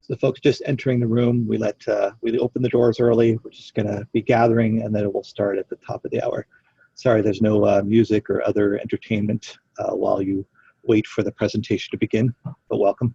So the folks just entering the room, we open the doors early. We're just going to be gathering, and then it will start at the top of the hour. Sorry, there's no music or other entertainment while you wait for the presentation to begin, but welcome.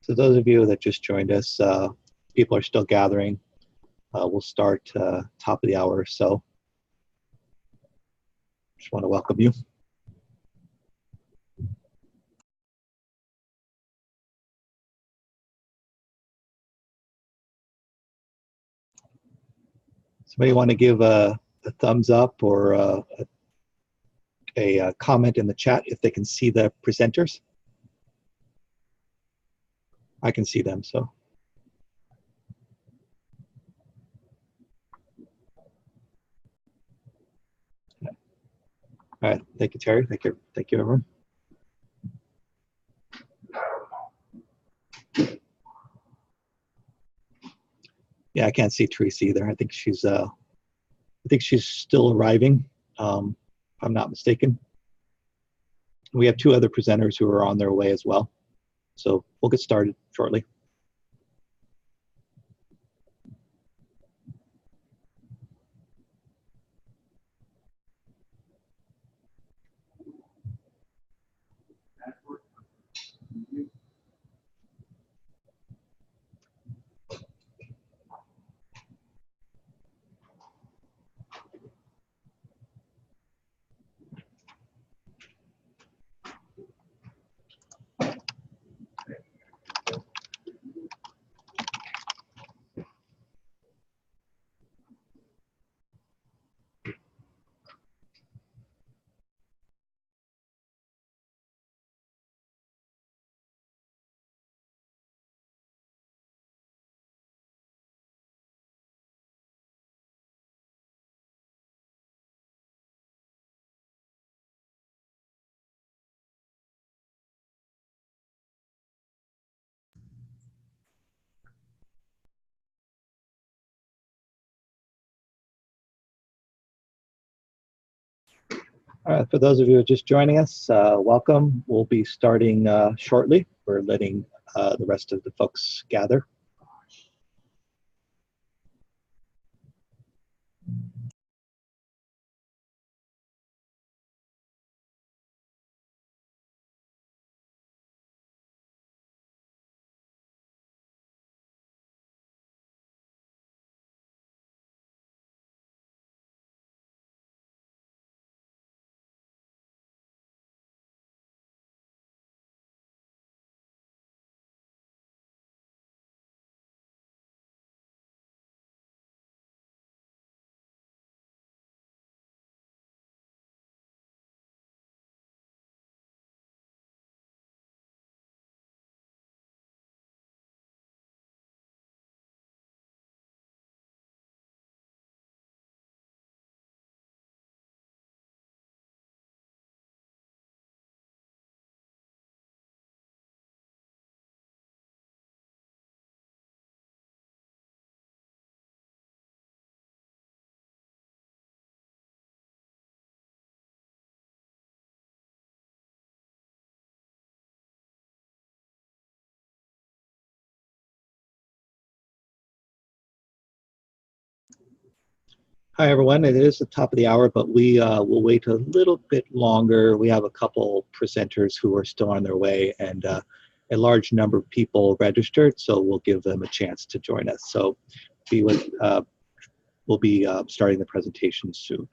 So those of you that just joined us, people are still gathering. We'll start top of the hour or so. Just want to welcome you. Somebody want to give a thumbs up or a comment in the chat if they can see the presenters? I can see them, so. All right, thank you, Terry. Thank you, everyone. Yeah, I can't see Teresa either. I think she's still arriving, if I'm not mistaken. We have two other presenters who are on their way as well. So we'll get started shortly. All right, for those of you who are just joining us, welcome. We'll be starting shortly. We're letting the rest of the folks gather. Hi, everyone. It is the top of the hour, but we will wait a little bit longer. We have a couple presenters who are still on their way and a large number of people registered, so we'll give them a chance to join us. So we'll be starting the presentation soon.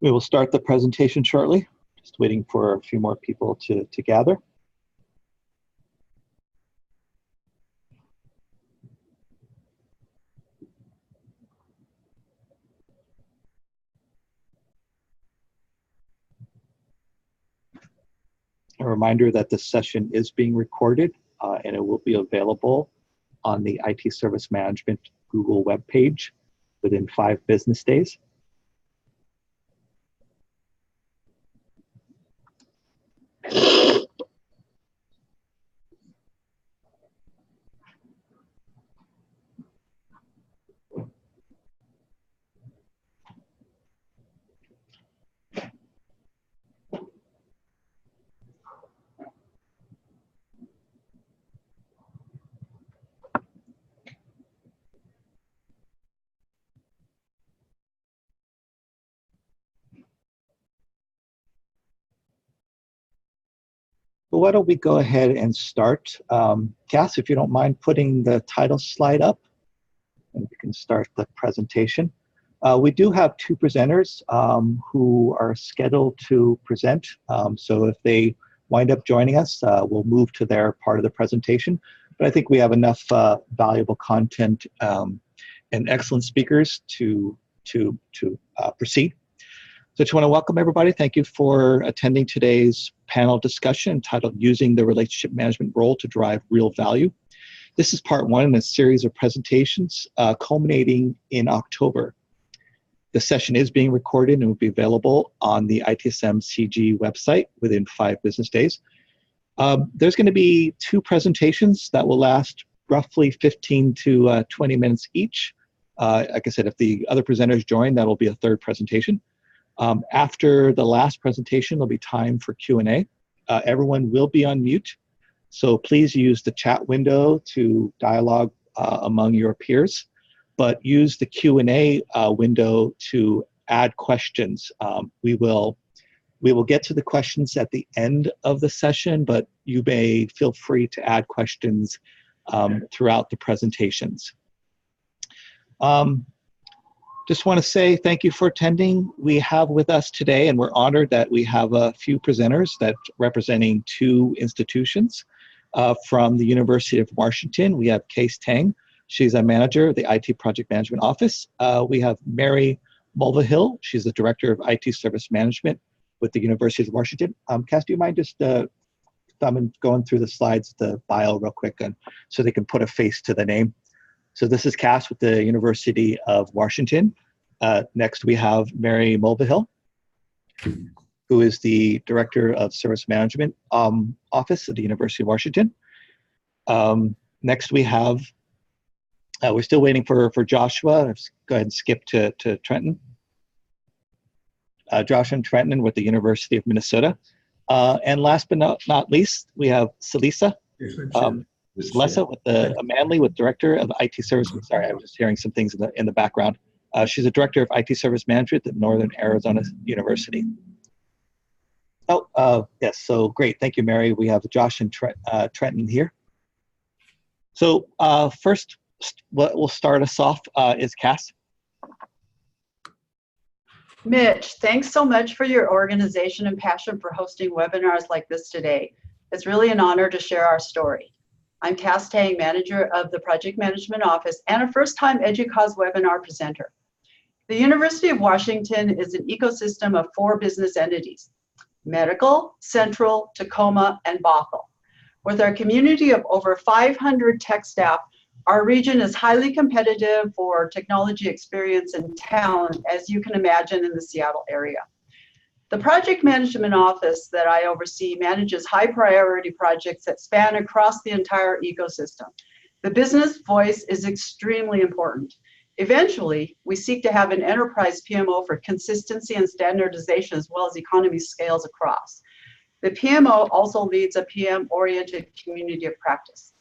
We will start the presentation shortly. Just waiting for a few more people to gather. A reminder that this session is being recorded and it will be available on the IT Service Management Google webpage within 5 business days. But why don't we go ahead and start. Cass, if you don't mind putting the title slide up, and we can start the presentation. We do have 2 presenters who are scheduled to present. So if they wind up joining us, we'll move to their part of the presentation. But I think we have enough valuable content and excellent speakers to proceed. So I just want to welcome everybody. Thank you for attending today's panel discussion entitled Using the Relationship Management Role to Drive Real Value. This is part 1 in a series of presentations culminating in October. The session is being recorded and will be available on the ITSM CG website within 5 business days. There's going to be 2 presentations that will last roughly 15 to 20 minutes each. Like I said, if the other presenters join, that'll be a third presentation. After the last presentation, there'll be time for Q&A. Everyone will be on mute, so please use the chat window to dialogue among your peers, but use the Q&A window to add questions. We will get to the questions at the end of the session, but you may feel free to add questions throughout the presentations. Just want to say thank you for attending. We have with us today, and we're honored that we have a few presenters that representing two institutions. From the University of Washington, we have Tang. She's a manager of the IT Project Management Office. We have Mary Mulvihill. She's the Director of IT Service Management with the University of Washington. Cass, do you mind just going through the slides, the bio real quick, and so they can put a face to the name? So this is Cass with the University of Washington. Next we have Mary Mulvihill, who is the Director of Service Management Office at the University of Washington. Next we have, we're still waiting for Joshua. Let's go ahead and skip to Trenton. Josh and Trenton with the University of Minnesota. And last but not least, we have Celisa. Celisa with Manley with Director of IT Service. Sorry, I was just hearing some things in the background. She's a Director of IT Service Management at Northern Arizona University. Oh, yes, so great. Thank you, Mary. We have Josh and Trenton here. So first, what will start us off is Cass. Mitch, thanks so much for your organization and passion for hosting webinars like this today. It's really an honor to share our story. I'm Cass Tang, manager of the Project Management Office and a first-time EDUCAUSE webinar presenter. The University of Washington is an ecosystem of 4 business entities: Medical, Central, Tacoma, and Bothell. With our community of over 500 tech staff, our region is highly competitive for technology experience and talent, as you can imagine, in the Seattle area. The Project Management Office that I oversee manages high priority projects that span across the entire ecosystem. The business voice is extremely important. Eventually, we seek to have an enterprise PMO for consistency and standardization, as well as economy scales across. The PMO also leads a PM-oriented community of practice.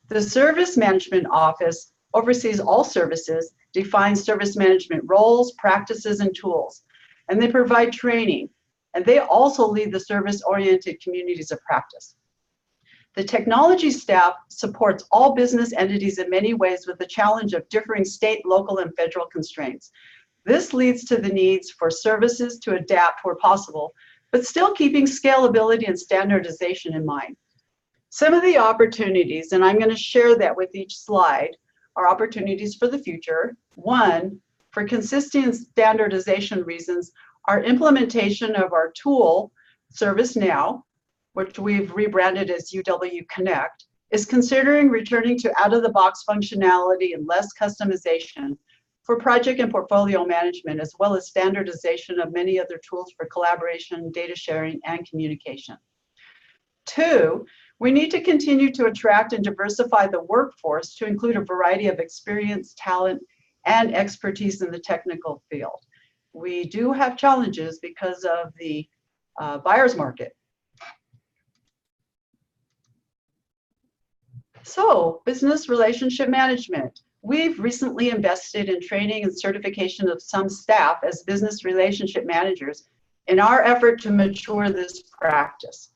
The Service Management Office oversees all services, defines service management roles, practices, and tools, and they provide training, and they also lead the service-oriented communities of practice. The technology staff supports all business entities in many ways with the challenge of differing state, local, and federal constraints. This leads to the needs for services to adapt where possible, but still keeping scalability and standardization in mind. Some of the opportunities, and I'm going to share that with each slide, are opportunities for the future. One, for consistency and standardization reasons, our implementation of our tool, ServiceNow, which we've rebranded as UW Connect, is considering returning to out-of-the-box functionality and less customization for project and portfolio management, as well as standardization of many other tools for collaboration, data sharing, and communication. Two, we need to continue to attract and diversify the workforce to include a variety of experience, talent, and expertise in the technical field. We do have challenges because of the buyer's market. So, business relationship management. We've recently invested in training and certification of some staff as business relationship managers in our effort to mature this practice.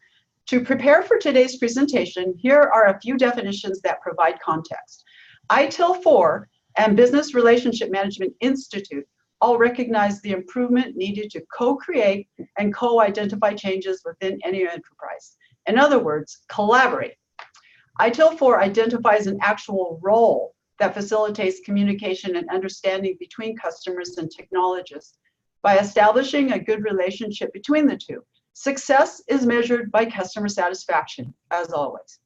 To prepare for today's presentation, here are a few definitions that provide context. ITIL-4 and Business Relationship Management Institute all recognize the improvement needed to co-create and co-identify changes within any enterprise. In other words, collaborate. ITIL-4 identifies an actual role that facilitates communication and understanding between customers and technologists by establishing a good relationship between the two. Success is measured by customer satisfaction, as always.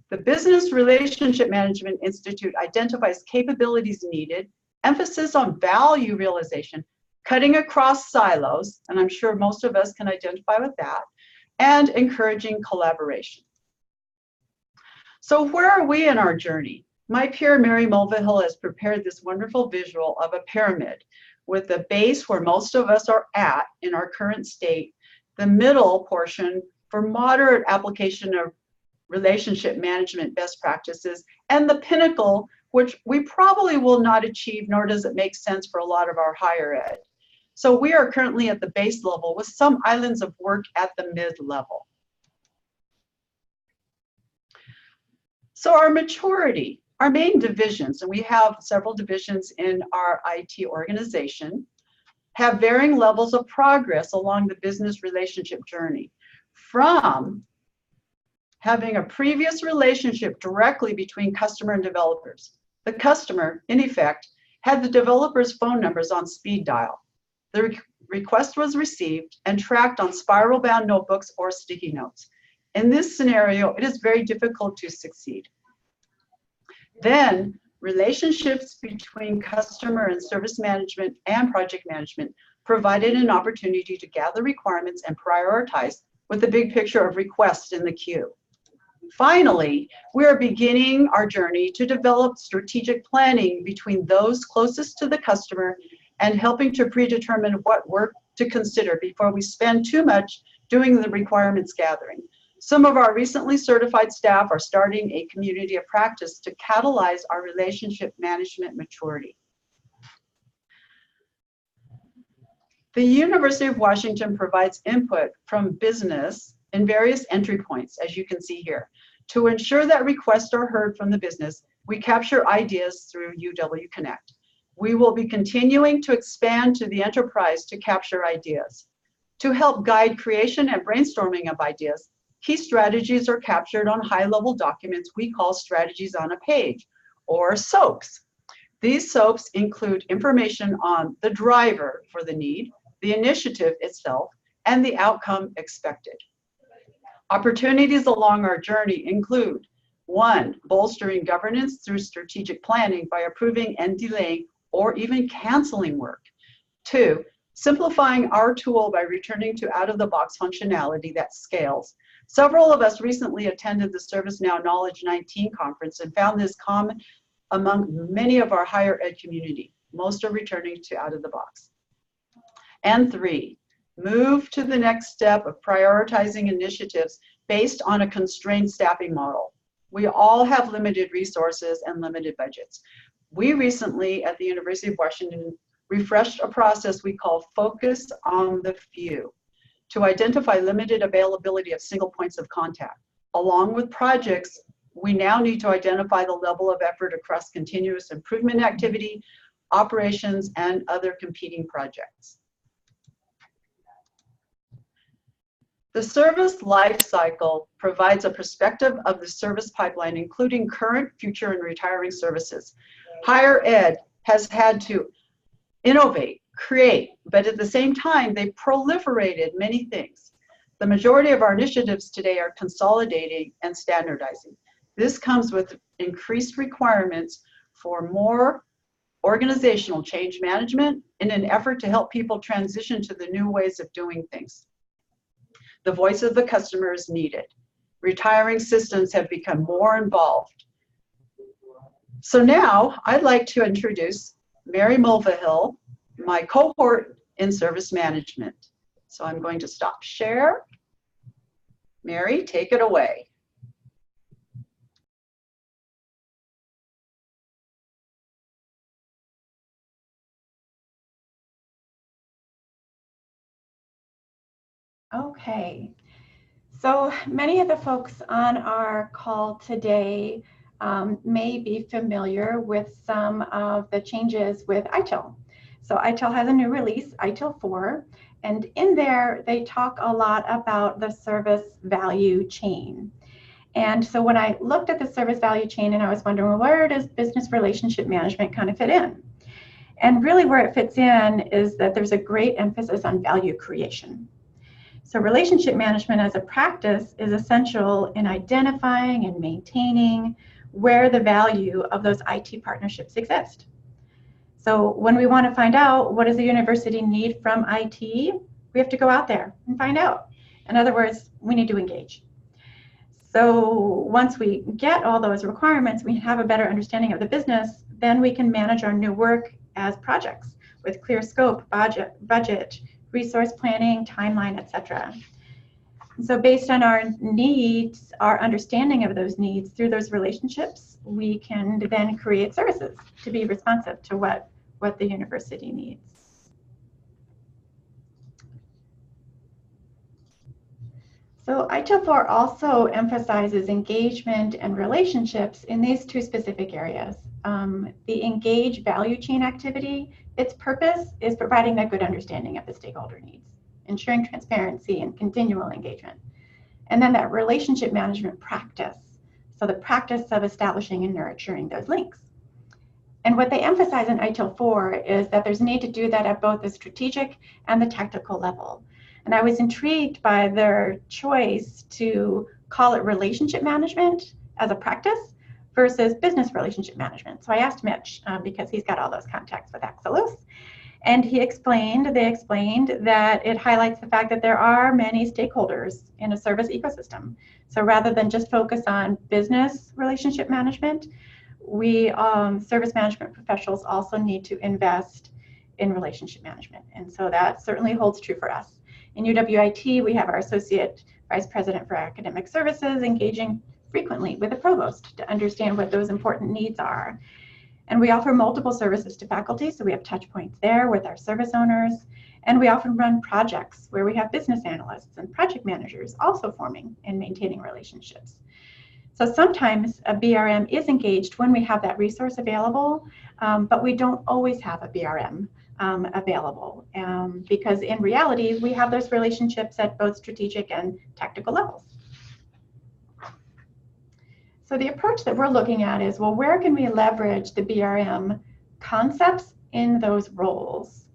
The Business Relationship Management Institute identifies capabilities needed, emphasis on value realization, cutting across silos, and I'm sure most of us can identify with that, and encouraging collaboration. So where are we in our journey? My peer, Mary Mulvihill, has prepared this wonderful visual of a pyramid with the base where most of us are at in our current state, the middle portion for moderate application of relationship management best practices, and the pinnacle, which we probably will not achieve, nor does it make sense for a lot of our higher ed. So we are currently at the base level with some islands of work at the mid-level. So our maturity, our main divisions, and we have several divisions in our IT organization, have varying levels of progress along the business relationship journey, from having a previous relationship directly between customer and developers. The customer, in effect, had the developer's phone numbers on speed dial. The request was received and tracked on spiral-bound notebooks or sticky notes. In this scenario, it is very difficult to succeed. Then, relationships between customer and service management and project management provided an opportunity to gather requirements and prioritize with the big picture of requests in the queue. Finally, we are beginning our journey to develop strategic planning between those closest to the customer and helping to predetermine what work to consider before we spend too much doing the requirements gathering. Some of our recently certified staff are starting a community of practice to catalyze our relationship management maturity. The University of Washington provides input from business in various entry points, as you can see here. To ensure that requests are heard from the business, we capture ideas through UW Connect. We will be continuing to expand to the enterprise to capture ideas. To help guide creation and brainstorming of ideas, key strategies are captured on high-level documents we call strategies on a page, or SOAPs. These SOAPs include information on the driver for the need, the initiative itself, and the outcome expected. Opportunities along our journey include: 1, bolstering governance through strategic planning by approving and delaying or even canceling work. 2, simplifying our tool by returning to out-of-the-box functionality that scales. Several of us recently attended the ServiceNow Knowledge 19 conference and found this common among many of our higher ed community. Most are returning to out-of-the-box. And 3, move to the next step of prioritizing initiatives based on a constrained staffing model. We all have limited resources and limited budgets. We recently, at the University of Washington, refreshed a process we call Focus on the Few to identify limited availability of single points of contact. Along with projects, we now need to identify the level of effort across continuous improvement activity, operations, and other competing projects. The service life cycle provides a perspective of the service pipeline, including current, future, and retiring services. Higher ed has had to innovate, create, but at the same time, they proliferated many things. The majority of our initiatives today are consolidating and standardizing. This comes with increased requirements for more organizational change management in an effort to help people transition to the new ways of doing things. The voice of the customer is needed. Retiring systems have become more involved. So now I'd like to introduce Mary Mulvihill, my cohort in service management. So I'm going to stop share. Mary, take it away. Okay, so many of the folks on our call today may be familiar with some of the changes with ITIL. So ITIL has a new release, ITIL 4, and in there they talk a lot about the service value chain. And so when I looked at the service value chain and I was wondering, well, where does business relationship management kind of fit in? And really where it fits in is that there's a great emphasis on value creation. So relationship management as a practice is essential in identifying and maintaining where the value of those IT partnerships exist. So when we want to find out what does the university need from IT, we have to go out there and find out. In other words, we need to engage. So once we get all those requirements, we have a better understanding of the business, then we can manage our new work as projects with clear scope, budget, resource planning, timeline, etc. So based on our needs, our understanding of those needs through those relationships, we can then create services to be responsive to what the university needs. So ITIL4 also emphasizes engagement and relationships in these two specific areas. The engage value chain activity, its purpose is providing a good understanding of the stakeholder needs, ensuring transparency and continual engagement. And then that relationship management practice, so the practice of establishing and nurturing those links. And what they emphasize in ITIL4 is that there's a need to do that at both the strategic and the tactical level. And I was intrigued by their choice to call it relationship management as a practice versus business relationship management. So I asked Mitch, because he's got all those contacts with Axelos, and they explained that it highlights the fact that there are many stakeholders in a service ecosystem. So rather than just focus on business relationship management, we service management professionals also need to invest in relationship management. And so that certainly holds true for us. In UWIT, we have our Associate Vice President for Academic Services engaging frequently with the provost to understand what those important needs are. And we offer multiple services to faculty, so we have touch points there with our service owners. And we often run projects where we have business analysts and project managers also forming and maintaining relationships. So sometimes a BRM is engaged when we have that resource available, but we don't always have a BRM available because in reality, we have those relationships at both strategic and tactical levels. So the approach that we're looking at is, well, where can we leverage the BRM concepts in those roles?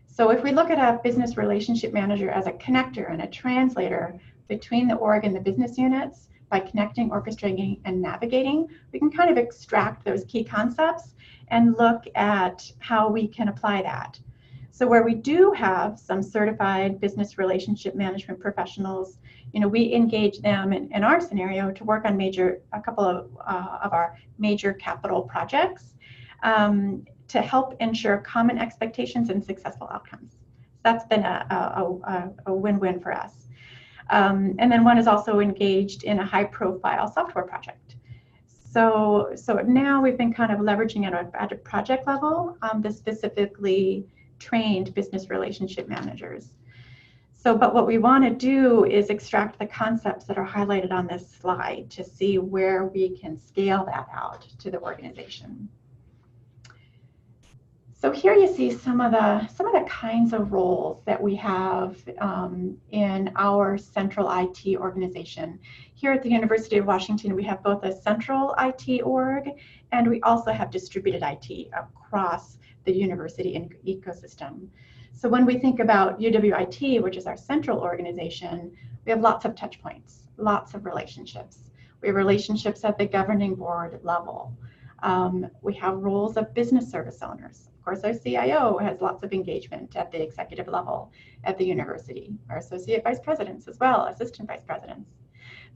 So if we look at a business relationship manager as a connector and a translator between the org and the business units, by connecting, orchestrating, and navigating, we can kind of extract those key concepts and look at how we can apply that. So where we do have some certified business relationship management professionals, we engage them in our scenario to work on a couple of our major capital projects to help ensure common expectations and successful outcomes. That's been a win-win for us. And then one is also engaged in a high-profile software project. So now we've been kind of leveraging it at a project level, the specifically trained business relationship managers. But what we want to do is extract the concepts that are highlighted on this slide to see where we can scale that out to the organization. So here you see some of the kinds of roles that we have in our central IT organization. Here at the University of Washington, we have both a central IT org and we also have distributed IT across the university ecosystem. So when we think about UWIT, which is our central organization, we have lots of touch points, lots of relationships. We have relationships at the governing board level. We have roles of business service owners. Of course, our CIO has lots of engagement at the executive level at the university, our associate vice presidents as well, assistant vice presidents.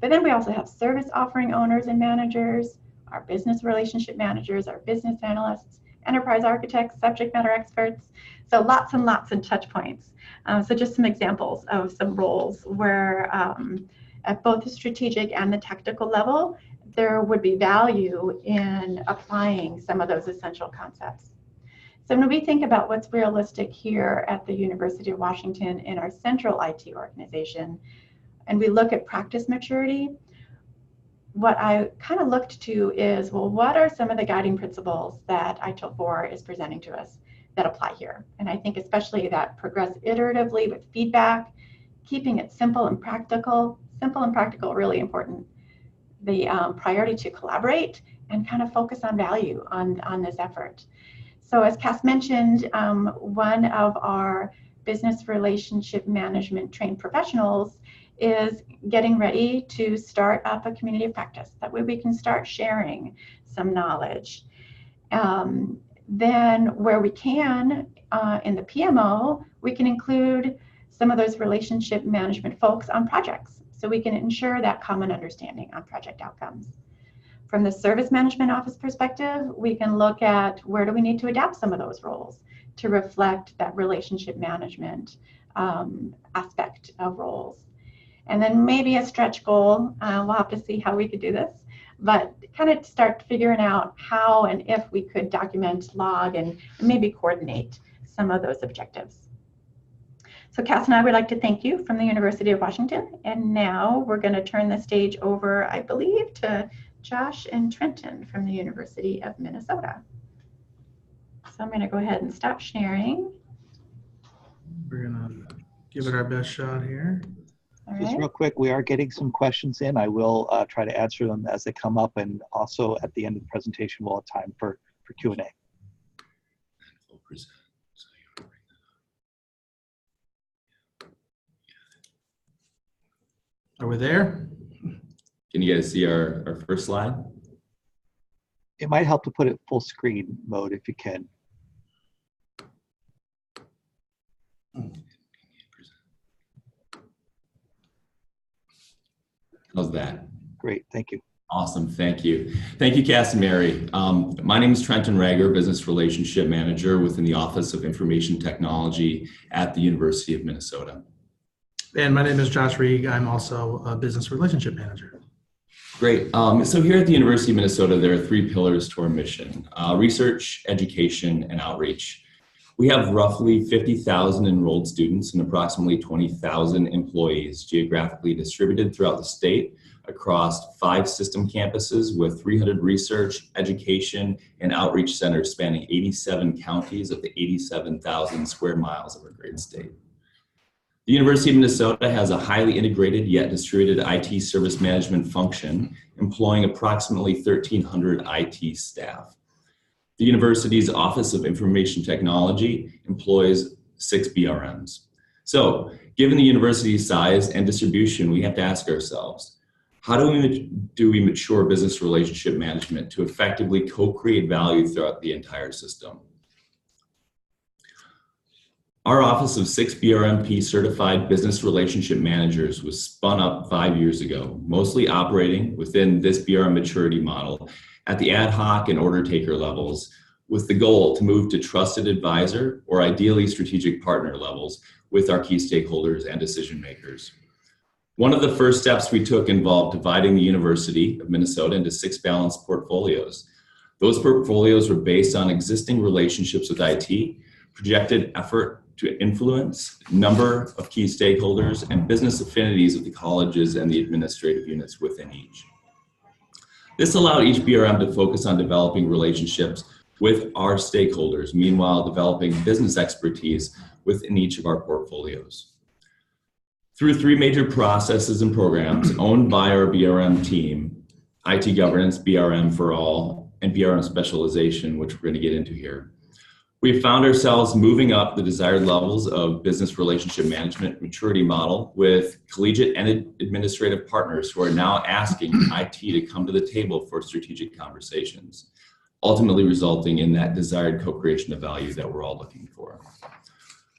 But then we also have service offering owners and managers, our business relationship managers, our business analysts, enterprise architects, subject matter experts. So lots and lots of touch points. So just some examples of some roles where at both the strategic and the tactical level, there would be value in applying some of those essential concepts. So when we think about what's realistic here at the University of Washington in our central IT organization, and we look at practice maturity, what I kind of looked to is, well, what are some of the guiding principles that ITIL4 is presenting to us that apply here? And I think especially that progress iteratively with feedback, keeping it simple and practical, really important. The priority to collaborate and kind of focus on value on this effort. So as Cass mentioned, one of our business relationship management trained professionals is getting ready to start up a community of practice. That way we can start sharing some knowledge. Then where we can, in the PMO, we can include some of those relationship management folks on projects. so we can ensure that common understanding on project outcomes. From the service management office perspective, we can look at where do we need to adapt some of those roles to reflect that relationship management aspect of roles. And then maybe a stretch goal, we'll have to see how we could do this, but kind of start figuring out how and if we could document, log, and maybe coordinate some of those objectives. So Cass and I would like to thank you from the University of Washington. And now we're going to turn the stage over, I believe, to Josh and Trenton from the University of Minnesota. So I'm going to go ahead and stop sharing. We're going to give it our best shot here. All Just right. real quick, we are getting some questions in. I will try to answer them as they come up, and also at the end of the presentation, we'll have time for Q&A. Are we there? Can you guys see our first slide? It might help to put it full screen mode if you can. How's that? Great, thank you. Awesome, thank you. Thank you, Cass and Mary. My name is Trenton Rager, Business Relationship Manager within the Office of Information Technology at the University of Minnesota. And my name is Josh Reig. I'm also a Business Relationship Manager. Great. So here at the University of Minnesota, there are 3 pillars to our mission: research, education, and outreach. We have roughly 50,000 enrolled students and approximately 20,000 employees geographically distributed throughout the state across 5 system campuses with 300 research, education, and outreach centers spanning 87 counties of the 87,000 square miles of our great state. The University of Minnesota has a highly integrated yet distributed IT service management function, employing approximately 1,300 IT staff. The university's Office of Information Technology employs 6 BRMs. So, given the university's size and distribution, we have to ask ourselves, how do we mature business relationship management to effectively co-create value throughout the entire system? Our Office of 6 BRMP certified business relationship managers was spun up 5 years ago, mostly operating within this BRM maturity model at the ad hoc and order taker levels, with the goal to move to trusted advisor or ideally strategic partner levels with our key stakeholders and decision makers. One of the first steps we took involved dividing the University of Minnesota into 6 balanced portfolios. Those portfolios were based on existing relationships with IT, projected effort to influence, number of key stakeholders, and business affinities of the colleges and the administrative units within each. This allowed each BRM to focus on developing relationships with our stakeholders, meanwhile developing business expertise within each of our portfolios. Through 3 major processes and programs owned by our BRM team, IT governance, BRM for all, and BRM specialization, which we're going to get into here, we found ourselves moving up the desired levels of business relationship management maturity model with collegiate and administrative partners who are now asking IT to come to the table for strategic conversations, ultimately resulting in that desired co-creation of value that we're all looking for.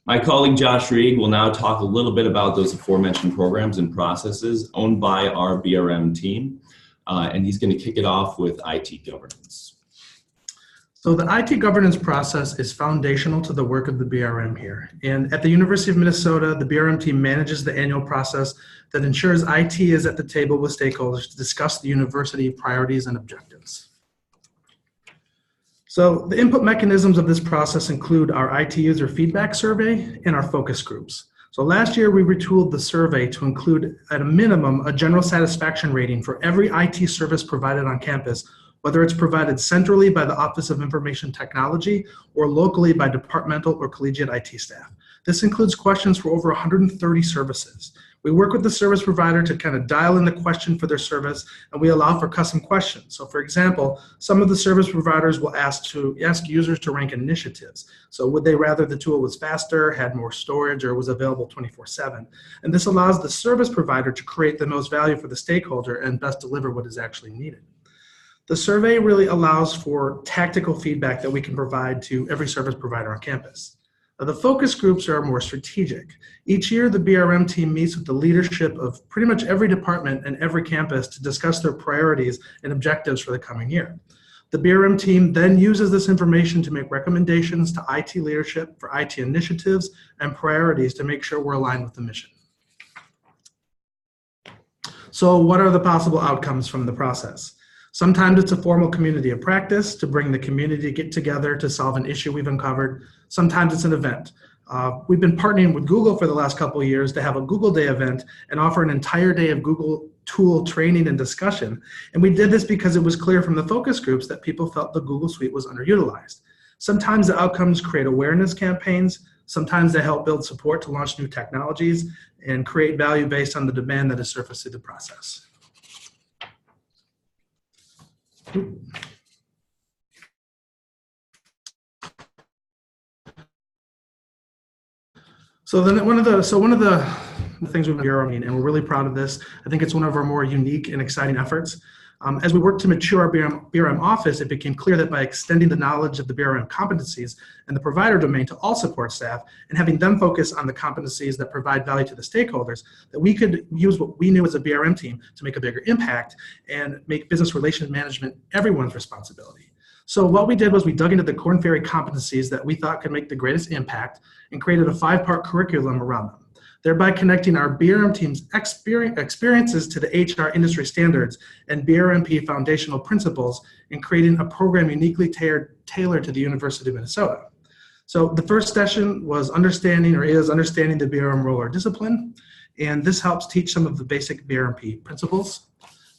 My colleague Josh Reig will now talk a little bit about those aforementioned programs and processes owned by our BRM team, and he's going to kick it off with IT governance. So the IT governance process is foundational to the work of the BRM here. And at the University of Minnesota, the BRM team manages the annual process that ensures IT is at the table with stakeholders to discuss the university priorities and objectives. So the input mechanisms of this process include our IT user feedback survey and our focus groups. So last year we retooled the survey to include at a minimum a general satisfaction rating for every IT service provided on campus, whether it's provided centrally by the Office of Information Technology or locally by departmental or collegiate IT staff. This includes questions for over 130 services. We work with the service provider to kind of dial in the question for their service, and we allow for custom questions. So for example, some of the service providers will ask users to rank initiatives. So would they rather the tool was faster, had more storage, or was available 24/7? And this allows the service provider to create the most value for the stakeholder and best deliver what is actually needed. The survey really allows for tactical feedback that we can provide to every service provider on campus. The focus groups are more strategic. Each year, the BRM team meets with the leadership of pretty much every department and every campus to discuss their priorities and objectives for the coming year. The BRM team then uses this information to make recommendations to IT leadership for IT initiatives and priorities to make sure we're aligned with the mission. So what are the possible outcomes from the process? Sometimes it's a formal community of practice to bring the community to get together to solve an issue we've uncovered. Sometimes it's an event. We've been partnering with Google for the last couple of years to have a Google Day event and offer an entire day of Google tool training and discussion. And we did this because it was clear from the focus groups that people felt the Google Suite was underutilized. Sometimes the outcomes create awareness campaigns. Sometimes they help build support to launch new technologies and create value based on the demand that is surfaced through the process. So then one of the things we've been doing, and we're really proud of this, I think it's one of our more unique and exciting efforts. As we work to mature our BRM office, it became clear that by extending the knowledge of the BRM competencies and the provider domain to all support staff and having them focus on the competencies that provide value to the stakeholders, that we could use what we knew as a BRM team to make a bigger impact and make business relations management everyone's responsibility. So what we did was we dug into the Korn Ferry competencies that we thought could make the greatest impact and created a 5-part curriculum around them, thereby connecting our BRM team's experiences to the HR industry standards and BRMP foundational principles and creating a program uniquely tailored to the University of Minnesota. So the first session was understanding the BRM role or discipline, and this helps teach some of the basic BRMP principles.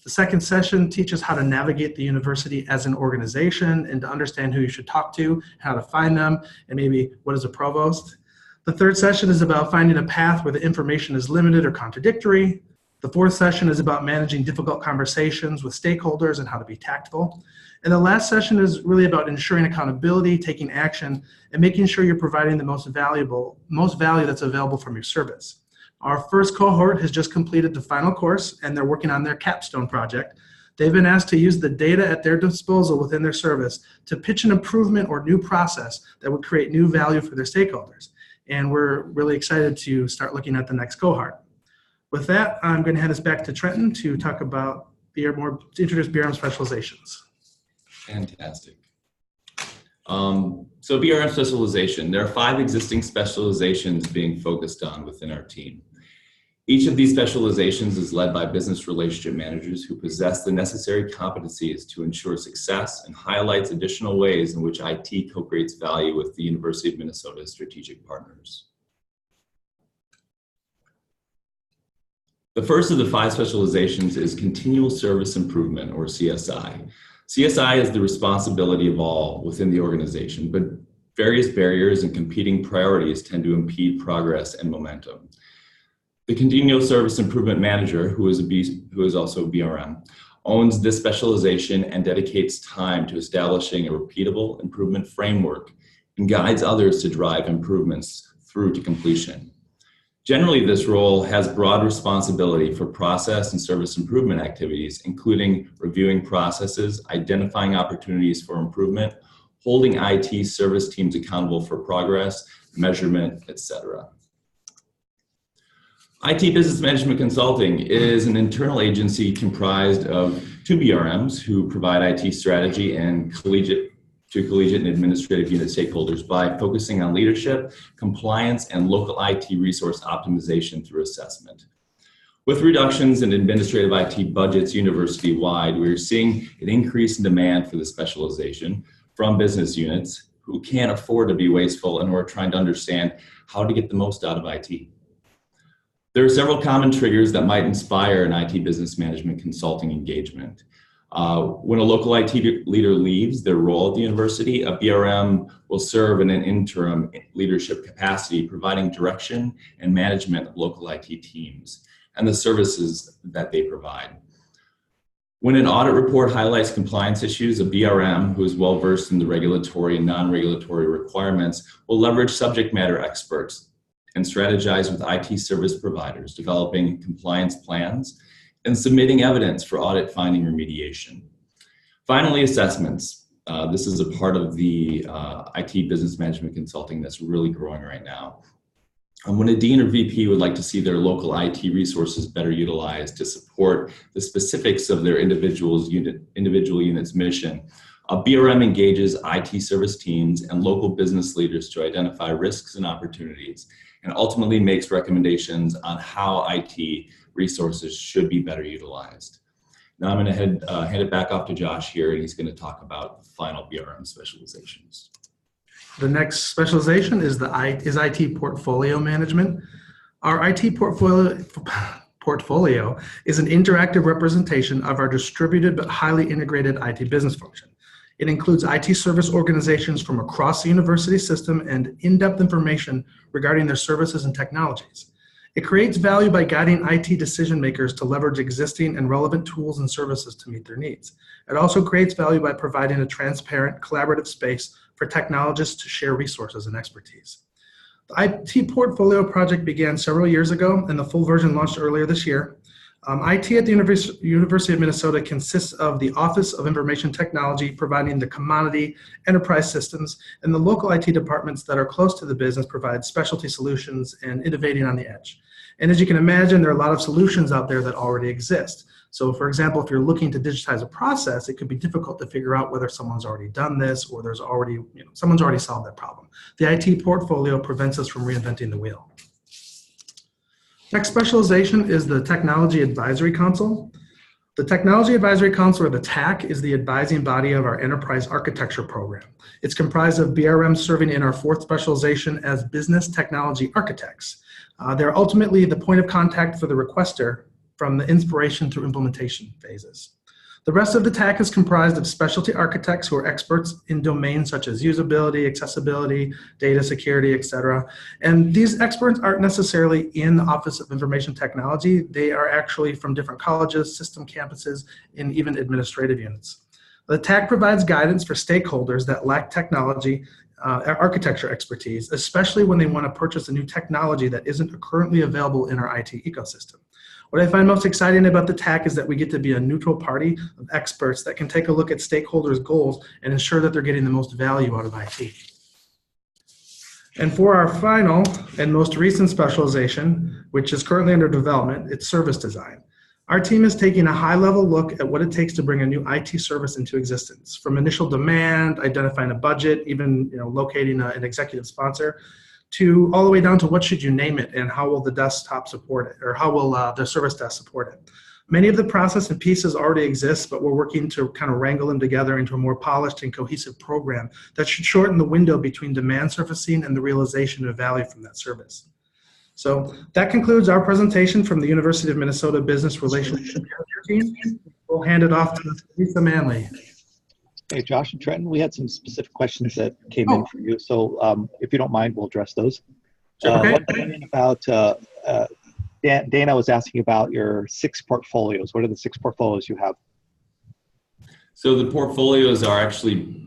The second session teaches how to navigate the university as an organization and to understand who you should talk to, how to find them, and maybe what is a provost. The third session is about finding a path where the information is limited or contradictory. The fourth session is about managing difficult conversations with stakeholders and how to be tactful. And the last session is really about ensuring accountability, taking action, and making sure you're providing the most value that's available from your service. Our first cohort has just completed the final course, and they're working on their capstone project. They've been asked to use the data at their disposal within their service to pitch an improvement or new process that would create new value for their stakeholders. And we're really excited to start looking at the next cohort. With that, I'm going to hand this back to Trenton to talk about to introduce BRM specializations. Fantastic. So BRM specialization, there are 5 existing specializations being focused on within our team. Each of these specializations is led by business relationship managers who possess the necessary competencies to ensure success and highlights additional ways in which IT co-creates value with the University of Minnesota's strategic partners. The first of the 5 specializations is Continual Service Improvement, or CSI. CSI is the responsibility of all within the organization, but various barriers and competing priorities tend to impede progress and momentum. The Continual Service Improvement Manager, who is also BRM, owns this specialization and dedicates time to establishing a repeatable improvement framework and guides others to drive improvements through to completion. Generally, this role has broad responsibility for process and service improvement activities, including reviewing processes, identifying opportunities for improvement, holding IT service teams accountable for progress, measurement, etc. IT Business Management Consulting is an internal agency comprised of 2 BRMs who provide IT strategy and collegiate and administrative unit stakeholders by focusing on leadership, compliance, and local IT resource optimization through assessment. With reductions in administrative IT budgets university-wide, we're seeing an increase in demand for the specialization from business units who can't afford to be wasteful and who are trying to understand how to get the most out of IT. There are several common triggers that might inspire an IT business management consulting engagement. When a local IT leader leaves their role at the university, a BRM will serve in an interim leadership capacity, providing direction and management of local IT teams and the services that they provide. When an audit report highlights compliance issues, a BRM, who is well-versed in the regulatory and non-regulatory requirements, will leverage subject matter experts and strategize with IT service providers, developing compliance plans and submitting evidence for audit finding remediation. Finally, assessments. This is a part of the IT business management consulting that's really growing right now. When a dean or VP would like to see their local IT resources better utilized to support the specifics of their individual unit's mission, BRM engages IT service teams and local business leaders to identify risks and opportunities, and ultimately makes recommendations on how IT resources should be better utilized. Now I'm going to hand it back off to Josh here, and he's going to talk about the final BRM specializations. The next specialization is IT portfolio management. Our IT portfolio is an interactive representation of our distributed but highly integrated IT business function. It includes IT service organizations from across the university system and in-depth information regarding their services and technologies. It creates value by guiding IT decision makers to leverage existing and relevant tools and services to meet their needs. It also creates value by providing a transparent, collaborative space for technologists to share resources and expertise. The IT portfolio project began several years ago, and the full version launched earlier this year. IT at the University of Minnesota consists of the Office of Information Technology, providing the commodity enterprise systems, and the local IT departments that are close to the business provide specialty solutions and innovating on the edge. And as you can imagine, there are a lot of solutions out there that already exist. So for example, if you're looking to digitize a process, it could be difficult to figure out whether someone's already done this or there's already, someone's already solved that problem. The IT portfolio prevents us from reinventing the wheel. Next specialization is the Technology Advisory Council. The Technology Advisory Council, or the TAC, is the advising body of our Enterprise Architecture program. It's comprised of BRM serving in our fourth specialization as Business Technology Architects. They're ultimately the point of contact for the requester from the inspiration through implementation phases. The rest of the TAC is comprised of specialty architects who are experts in domains such as usability, accessibility, data security, etc. And these experts aren't necessarily in the Office of Information Technology. They are actually from different colleges, system campuses, and even administrative units. The TAC provides guidance for stakeholders that lack technology architecture expertise, especially when they want to purchase a new technology that isn't currently available in our IT ecosystem. What I find most exciting about the TAC is that we get to be a neutral party of experts that can take a look at stakeholders' goals and ensure that they're getting the most value out of IT. And for our final and most recent specialization, which is currently under development, it's service design. Our team is taking a high-level look at what it takes to bring a new IT service into existence, from initial demand, identifying a budget, even locating an executive sponsor, to all the way down to what should you name it and how will the desktop support it, or how will the service desk support it. Many of the process and pieces already exist, but we're working to kind of wrangle them together into a more polished and cohesive program that should shorten the window between demand surfacing and the realization of value from that service. So that concludes our presentation from the University of Minnesota Business Relationship team. We'll hand it off to Lisa Manley. Hey, Josh and Trenton, we had some specific questions that came in for you. So if you don't mind, we'll address those. Okay. One thing about, Dana was asking about your 6 portfolios. What are the 6 portfolios you have? So the portfolios are actually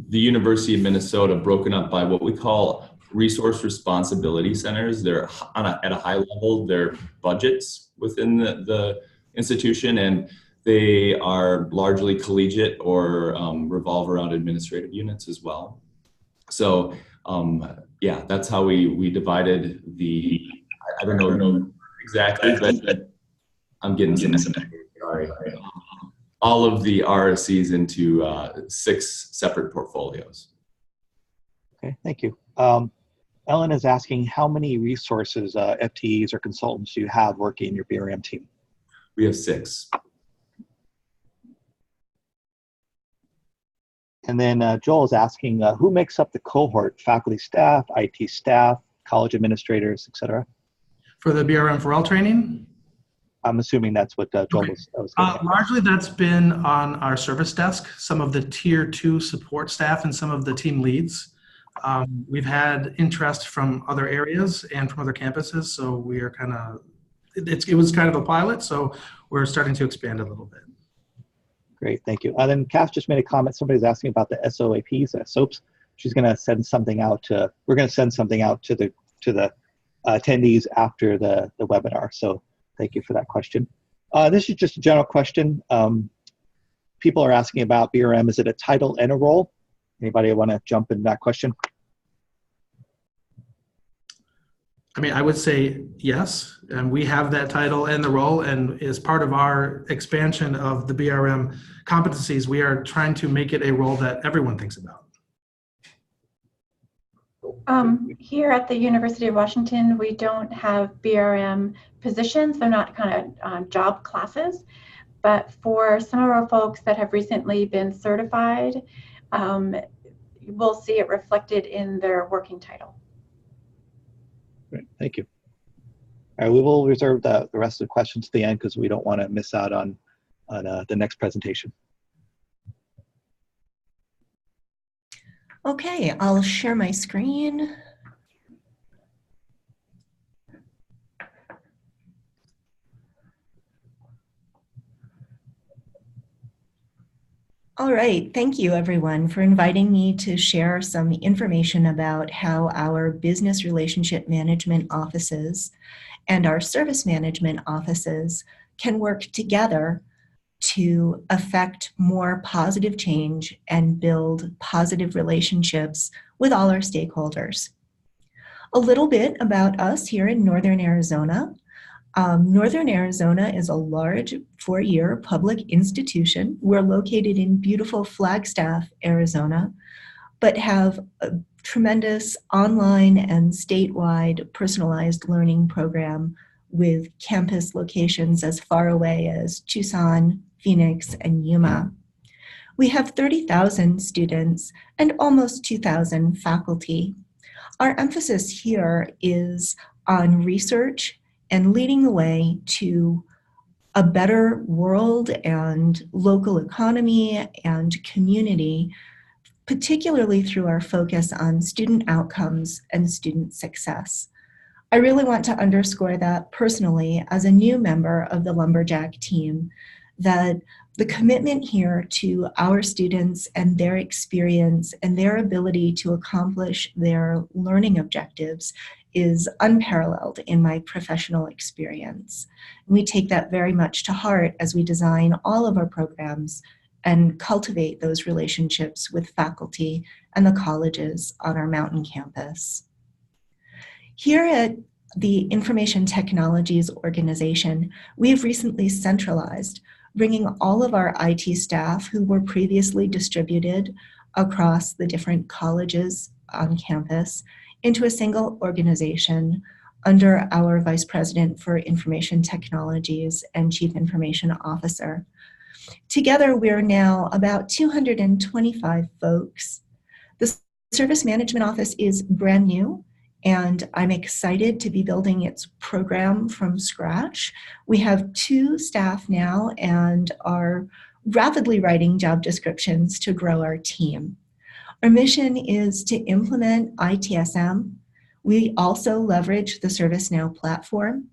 the University of Minnesota broken up by what we call resource responsibility centers. They're at a high level, they're budgets within the institution, and they are largely collegiate or revolve around administrative units as well. So yeah, that's how we divided the, I don't know exactly, but I'm getting some, sorry. All of the RSCs into 6 separate portfolios. Okay, thank you. Ellen is asking how many resources, FTEs or consultants do you have working in your BRM team? We have 6. And then Joel is asking who makes up the cohort, faculty staff, IT staff, college administrators, etc.? For the BRM for All training? I'm assuming that's what Joel was getting at. Largely that's been on our service desk, some of the tier 2 support staff and some of the team leads. We've had interest from other areas and from other campuses, so we are kind of, it was kind of a pilot, so we're starting to expand a little bit. Great, thank you. Then Cass just made a comment. Somebody's asking about the SOAPs, SOAPs. She's going to send something out to, we're going to send something out to the attendees after the webinar. So thank you for that question. This is just a general question. people are asking about BRM. Is it a title and a role? Anybody want to jump in that question? I mean, I would say yes, and we have that title and the role, and as part of our expansion of the BRM competencies, we are trying to make it a role that everyone thinks about. Here at the University of Washington, we don't have BRM positions. They're not kind of job classes, but for some of our folks that have recently been certified, we'll see it reflected in their working title. Great, thank you. All right, we will reserve the rest of the questions to the end because we don't want to miss out on the next presentation. Okay, I'll share my screen. All right, thank you everyone for inviting me to share some information about how our business relationship management offices and our service management offices can work together to affect more positive change and build positive relationships with all our stakeholders. A little bit about us here in Northern Arizona. Northern Arizona is a large four-year public institution. We're located in beautiful Flagstaff, Arizona, but have a tremendous online and statewide personalized learning program with campus locations as far away as Tucson, Phoenix, and Yuma. We have 30,000 students and almost 2,000 faculty. Our emphasis here is on research and leading the way to a better world and local economy and community, particularly through our focus on student outcomes and student success. I really want to underscore that personally as a new member of the Lumberjack team, that the commitment here to our students and their experience and their ability to accomplish their learning objectives is unparalleled in my professional experience. We take that very much to heart as we design all of our programs and cultivate those relationships with faculty and the colleges on our mountain campus. Here at the Information Technologies Organization, we have recently centralized, bringing all of our IT staff who were previously distributed across the different colleges on campus into a single organization under our Vice President for Information Technologies and Chief Information Officer. Together, we're now about 225 folks. The Service Management Office is brand new, and I'm excited to be building its program from scratch. We have 2 staff now and are rapidly writing job descriptions to grow our team. Our mission is to implement ITSM. We also leverage the ServiceNow platform.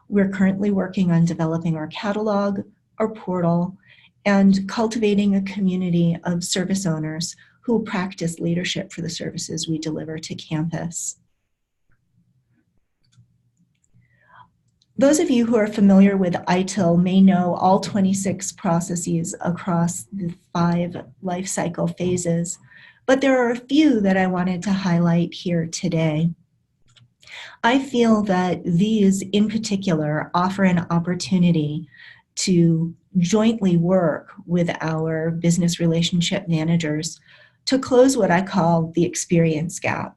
We're currently working on developing our catalog, our portal, and cultivating a community of service owners who practice leadership for the services we deliver to campus. Those of you who are familiar with ITIL may know all 26 processes across the 5 life cycle phases, but there are a few that I wanted to highlight here today. I feel that these in particular offer an opportunity to jointly work with our business relationship managers to close what I call the experience gap.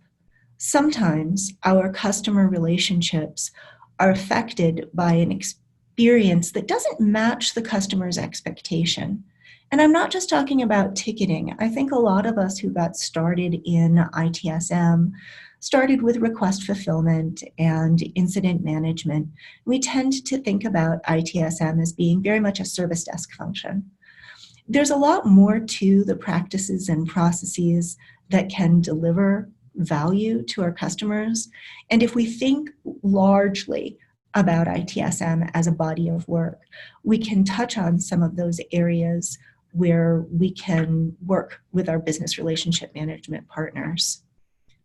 Sometimes our customer relationships are affected by an experience that doesn't match the customer's expectation. And I'm not just talking about ticketing. I think a lot of us who got started in ITSM started with request fulfillment and incident management. We tend to think about ITSM as being very much a service desk function. There's a lot more to the practices and processes that can deliver value to our customers. And if we think largely about ITSM as a body of work, we can touch on some of those areas where we can work with our business relationship management partners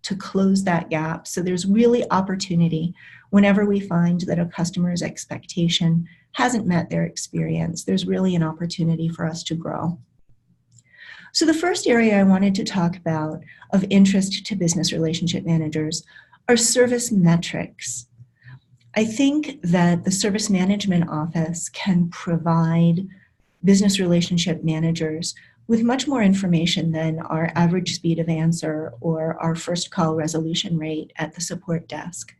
to close that gap. So there's really opportunity whenever we find that a customer's expectation hasn't met their experience. There's really an opportunity for us to grow. So the first area I wanted to talk about of interest to business relationship managers are service metrics. I think that the Service Management Office can provide business relationship managers with much more information than our average speed of answer or our first call resolution rate at the support desk.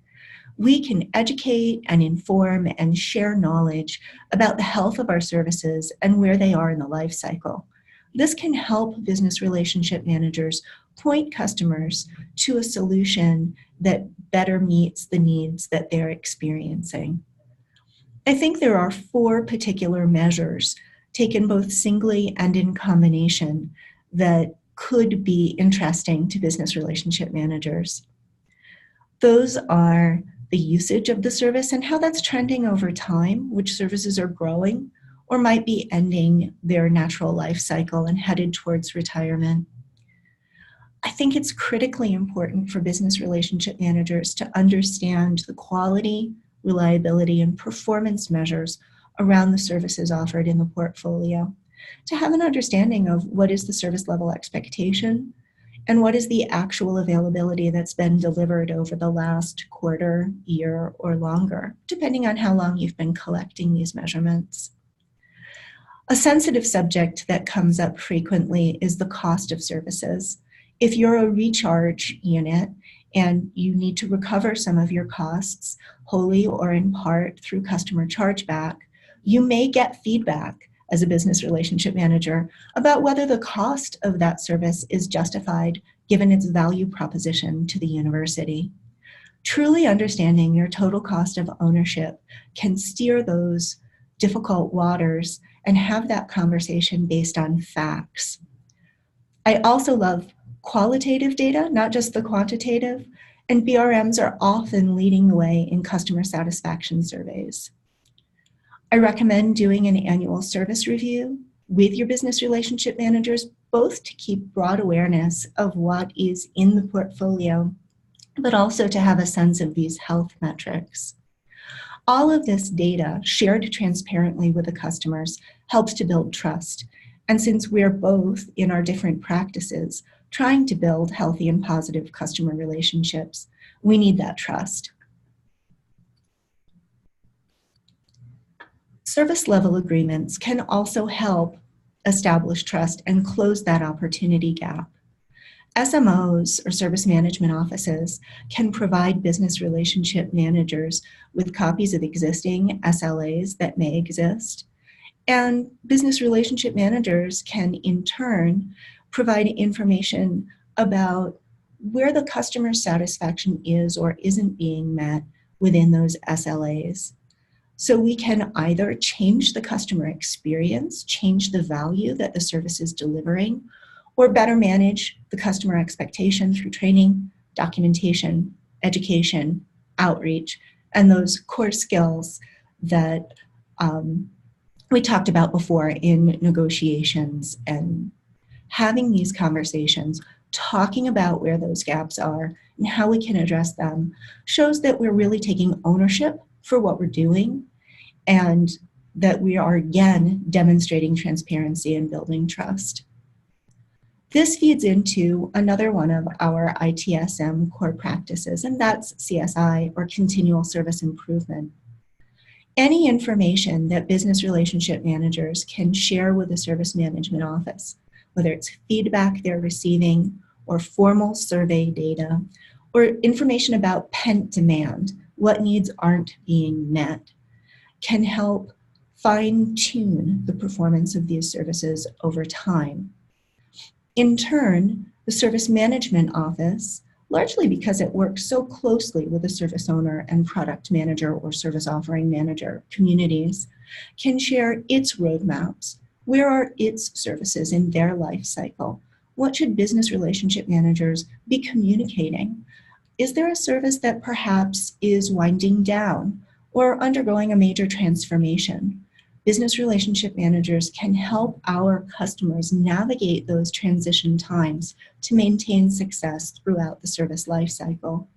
We can educate and inform and share knowledge about the health of our services and where they are in the life cycle. This can help business relationship managers point customers to a solution that better meets the needs that they're experiencing. I think there are 4 particular measures taken both singly and in combination that could be interesting to business relationship managers. Those are the usage of the service and how that's trending over time, which services are growing or might be ending their natural life cycle and headed towards retirement. I think it's critically important for business relationship managers to understand the quality, reliability, and performance measures around the services offered in the portfolio, to have an understanding of what is the service level expectation and what is the actual availability that's been delivered over the last quarter, year, or longer, depending on how long you've been collecting these measurements. A sensitive subject that comes up frequently is the cost of services. If you're a recharge unit and you need to recover some of your costs, wholly or in part through customer chargeback, you may get feedback as a business relationship manager about whether the cost of that service is justified given its value proposition to the university. Truly understanding your total cost of ownership can steer those difficult waters and have that conversation based on facts. I also love qualitative data, not just the quantitative, and BRMs are often leading the way in customer satisfaction surveys. I recommend doing an annual service review with your business relationship managers, both to keep broad awareness of what is in the portfolio, but also to have a sense of these health metrics. All of this data shared transparently with the customers helps to build trust. And since we're both in our different practices trying to build healthy and positive customer relationships, we need that trust. Service level agreements can also help establish trust and close that opportunity gap. SMOs, or service management offices, can provide business relationship managers with copies of existing SLAs that may exist, and business relationship managers can in turn provide information about where the customer satisfaction is or isn't being met within those SLAs. So we can either change the customer experience, change the value that the service is delivering, or better manage the customer expectation through training, documentation, education, outreach, and those core skills that we talked about before in negotiations. And having these conversations, talking about where those gaps are and how we can address them, shows that we're really taking ownership for what we're doing and that we are again demonstrating transparency and building trust. This feeds into another one of our ITSM core practices, and that's CSI, or Continual Service Improvement. Any information that business relationship managers can share with the service management office, whether it's feedback they're receiving or formal survey data, or information about pent demand, what needs aren't being met, can help fine-tune the performance of these services over time. In turn, the service management office, largely because it works so closely with the service owner and product manager or service offering manager communities, can share its roadmaps. Where are its services in their life cycle? What should business relationship managers be communicating? Is there a service that perhaps is winding down or undergoing a major transformation? Business relationship managers can help our customers navigate those transition times to maintain success throughout the service life cycle.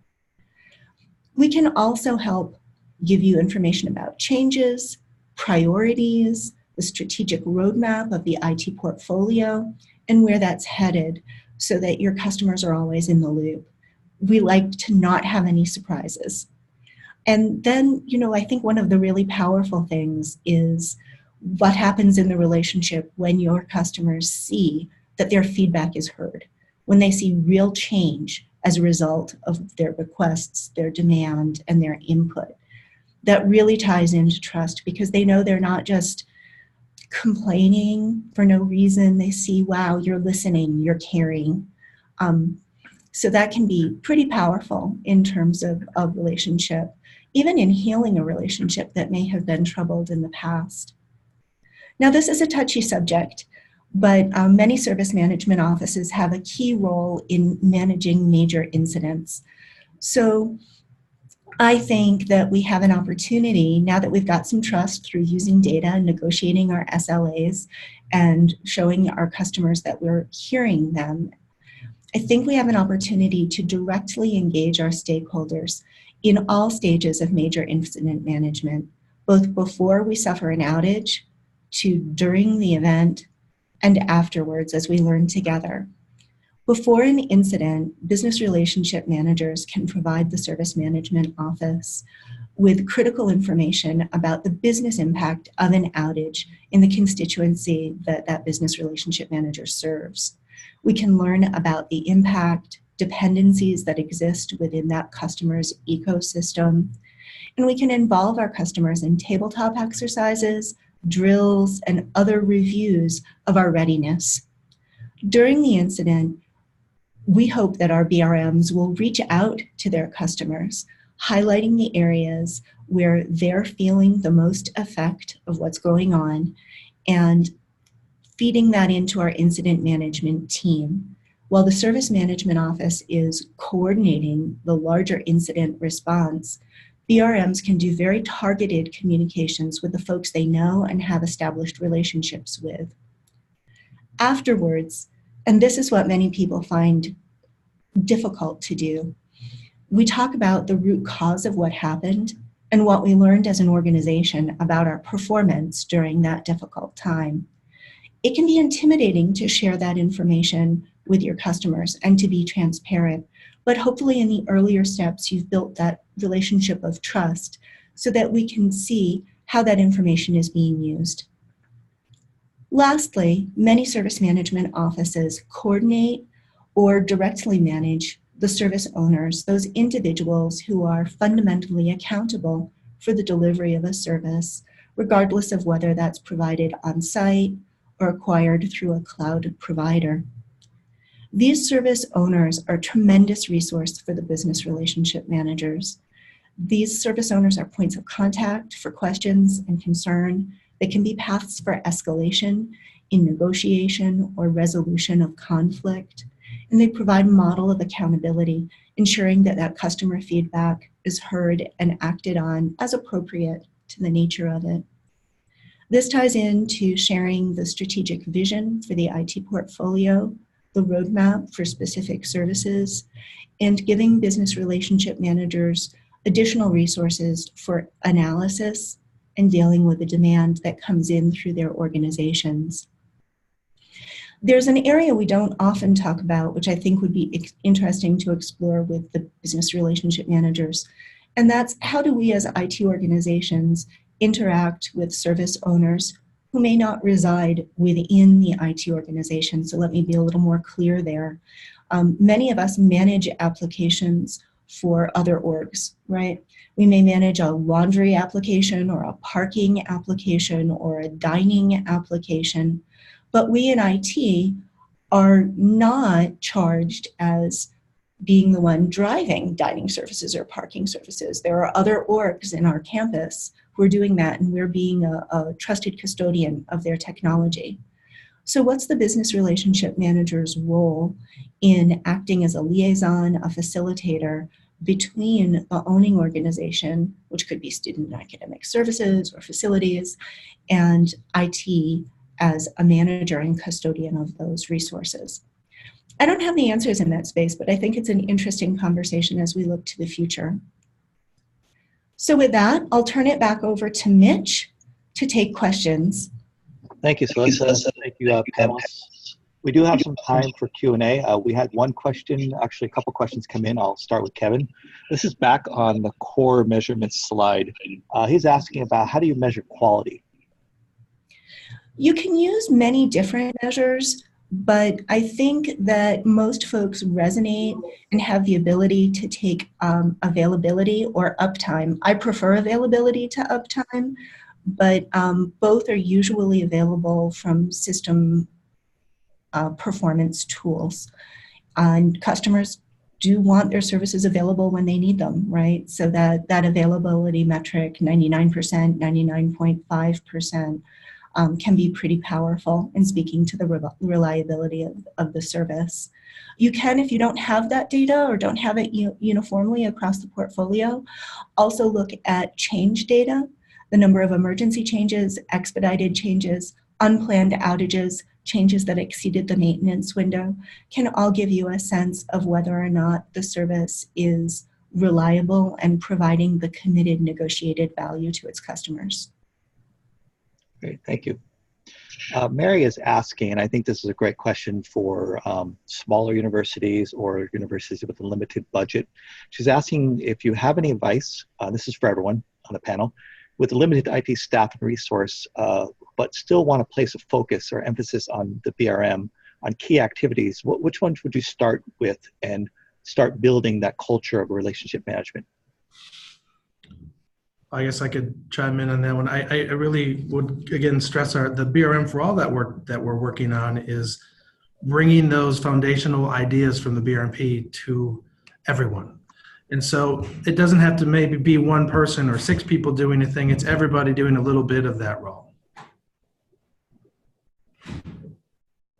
We can also help give you information about changes, priorities, the strategic roadmap of the IT portfolio, and where that's headed so that your customers are always in the loop. We like to not have any surprises. And then, I think one of the really powerful things is what happens in the relationship when your customers see that their feedback is heard, when they see real change as a result of their requests, their demand, and their input. That really ties into trust because they know they're not just complaining for no reason. They see, wow, you're listening, you're caring. So that can be pretty powerful in terms of relationship, even in healing a relationship that may have been troubled in the past. Now, this is a touchy subject, but many service management offices have a key role in managing major incidents. So I think that we have an opportunity, now that we've got some trust through using data and negotiating our SLAs and showing our customers that we're hearing them, I think we have an opportunity to directly engage our stakeholders in all stages of major incident management, both before we suffer an outage, to during the event, and afterwards as we learn together. Before an incident, business relationship managers can provide the service management office with critical information about the business impact of an outage in the constituency that that business relationship manager serves. We can learn about the impact, dependencies that exist within that customer's ecosystem, and we can involve our customers in tabletop exercises, drills, and other reviews of our readiness. During the incident, we hope that our BRMs will reach out to their customers, highlighting the areas where they're feeling the most effect of what's going on and feeding that into our incident management team. While the service management office is coordinating the larger incident response, BRMs can do very targeted communications with the folks they know and have established relationships with. Afterwards, and this is what many people find difficult to do, we talk about the root cause of what happened and what we learned as an organization about our performance during that difficult time. It can be intimidating to share that information with your customers and to be transparent, but hopefully in the earlier steps you've built that relationship of trust so that we can see how that information is being used. Lastly, many service management offices coordinate or directly manage the service owners, those individuals who are fundamentally accountable for the delivery of a service, regardless of whether that's provided on site or acquired through a cloud provider. These service owners are a tremendous resource for the business relationship managers. These service owners are points of contact for questions and concern. They can be paths for escalation in negotiation or resolution of conflict. And they provide a model of accountability, ensuring that that customer feedback is heard and acted on as appropriate to the nature of it. This ties into sharing the strategic vision for the IT portfolio, the roadmap for specific services, and giving business relationship managers additional resources for analysis and dealing with the demand that comes in through their organizations. There's an area we don't often talk about, which I think would be interesting to explore with the business relationship managers, and that's how do we as IT organizations interact with service owners who may not reside within the IT organization. So let me be a little more clear there. Many of us manage applications for other orgs, right? We may manage a laundry application or a parking application or a dining application, but we in IT are not charged as being the one driving dining services or parking services. There are other orgs in our campus who are doing that, and we're being a trusted custodian of their technology. So what's the business relationship manager's role in acting as a liaison, a facilitator between the owning organization, which could be student and academic services or facilities, and IT as a manager and custodian of those resources? I don't have the answers in that space, but I think it's an interesting conversation as we look to the future. So with that, I'll turn it back over to Mitch to take questions. Thank you, Celeste. Thank you, panelists. We do have some time for Q&A. We had one question, actually a couple questions come in. I'll start with Kevin. This is back on the core measurements slide. He's asking about how do you measure quality? You can use many different measures, but I think that most folks resonate and have the ability to take availability or uptime. I prefer availability to uptime, but both are usually available from system performance tools. And customers do want their services available when they need them, right? So that availability metric, 99%, 99.5%, can be pretty powerful in speaking to the reliability of the service. You can, if you don't have that data or don't have it uniformly across the portfolio, also look at change data, the number of emergency changes, expedited changes, unplanned outages, changes that exceeded the maintenance window, can all give you a sense of whether or not the service is reliable and providing the committed negotiated value to its customers. Great, thank you. Mary is asking, and I think this is a great question for smaller universities or universities with a limited budget. She's asking if you have any advice, this is for everyone on the panel, with a limited IT staff and resource, but still want to place a focus or emphasis on the BRM, on key activities, which ones would you start with and start building that culture of relationship management? I guess I could chime in on that one. I really would, again, stress the BRM for all that we're working on is bringing those foundational ideas from the BRMP to everyone. And so it doesn't have to maybe be one person or 6 people doing a thing. It's everybody doing a little bit of that role.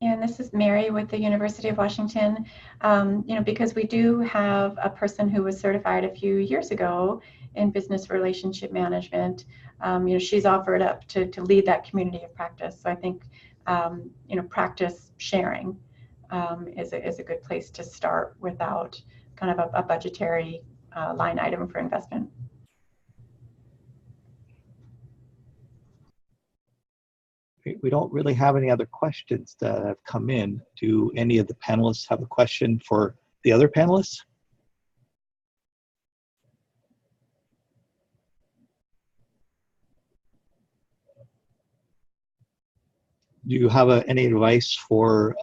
And this is Mary with the University of Washington. Because we do have a person who was certified a few years ago in business relationship management, she's offered up to lead that community of practice. So I think, practice sharing is a good place to start without kind of a budgetary line item for investment. We don't really have any other questions that have come in. Do any of the panelists have a question for the other panelists? Do you have any advice for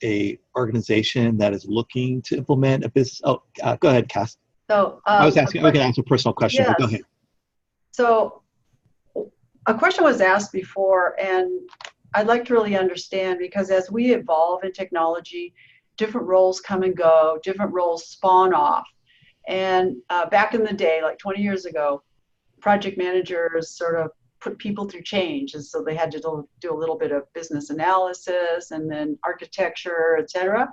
a organization that is looking to implement a business? Oh, go ahead, Cass. So I was asking, we can answer a personal question, yes. but go ahead. So a question was asked before, and I'd like to really understand, because as we evolve in technology, different roles come and go, different roles spawn off. And back in the day, like 20 years ago, project managers sort of put people through change. And so they had to do a little bit of business analysis and then architecture, et cetera.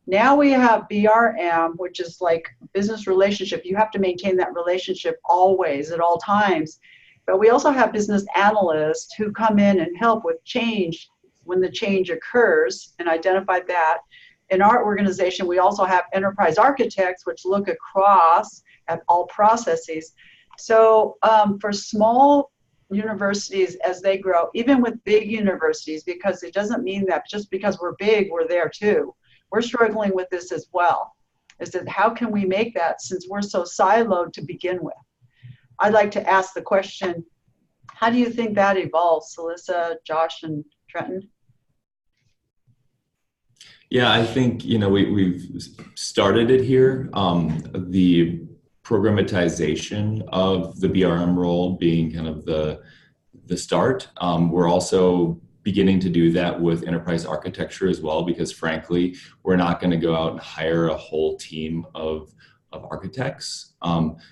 Now we have BRM, which is like business relationship. You have to maintain that relationship always, at all times. But we also have business analysts who come in and help with change when the change occurs and identify that. In our organization, we also have enterprise architects, which look across at all processes. So for small universities as they grow, even with big universities, because it doesn't mean that just because we're big, we're there too. We're struggling with this as well. Is that how can we make that, since we're so siloed to begin with? I'd like to ask the question, how do you think that evolves, Celissa, Josh, and Trenton? Yeah, I think, we've started it here. The programmatization of the BRM role being kind of the start. We're also beginning to do that with enterprise architecture as well, because frankly, we're not going to go out and hire a whole team of architects.